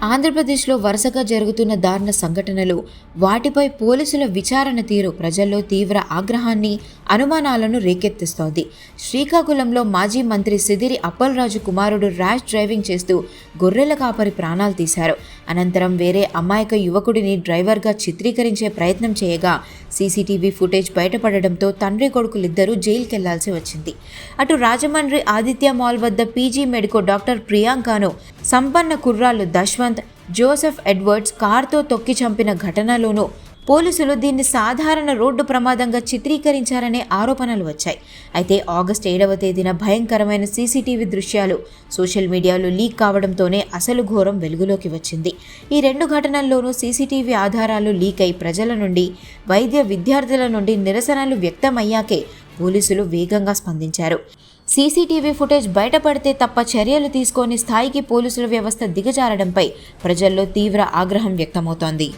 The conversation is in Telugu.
ఆంధ్రప్రదేశ్లో వరుసగా జరుగుతున్న దారుణ సంఘటనలు, వాటిపై పోలీసుల విచారణ తీరు ప్రజల్లో తీవ్ర ఆగ్రహాన్ని, అనుమానాలను రేకెత్తిస్తోంది. శ్రీకాకుళంలో మాజీ మంత్రి సిదిరి అప్పలరాజు కుమారుడు ర్యాష్ డ్రైవింగ్ చేస్తూ గొర్రెల కాపరి ప్రాణాలు తీశారు. అనంతరం వేరే అమాయక యువకుడిని డ్రైవర్గా చిత్రీకరించే ప్రయత్నం చేయగా సీసీటీవీ ఫుటేజ్ బయటపడడంతో తండ్రి కొడుకులిద్దరూ జైలుకెళ్లాల్సి వచ్చింది. అటు రాజమండ్రి ఆదిత్య మాల్ వద్ద పీజీ మెడికో డాక్టర్ ప్రియాంకను సంపన్న కుర్రాళ్ళు దశ్వంత్, జోసెఫ్ ఎడ్వర్డ్స్ కారుతో తొక్కి చంపిన ఘటనలోనూ పోలీసులు దీన్ని సాధారణ రోడ్డు ప్రమాదంగా చిత్రీకరించారనే ఆరోపణలు వచ్చాయి. అయితే ఆగస్టు 7వ తేదీన భయంకరమైన సీసీటీవీ దృశ్యాలు సోషల్ మీడియాలో లీక్ కావడంతోనే అసలు ఘోరం వెలుగులోకి వచ్చింది. ఈ రెండు ఘటనల్లోనూ సీసీటీవీ ఆధారాలు లీక్ అయి ప్రజల నుండి, వైద్య విద్యార్థుల నుండి నిరసనలు వ్యక్తమయ్యాకే పోలీసులు వేగంగా స్పందించారు. సీసీటీవీ ఫుటేజ్ బయటపడితే తప్ప చర్యలు తీసుకోని స్థాయికి పోలీసుల వ్యవస్థ దిగజారడంపై ప్రజల్లో తీవ్ర ఆగ్రహం వ్యక్తమవుతోంది.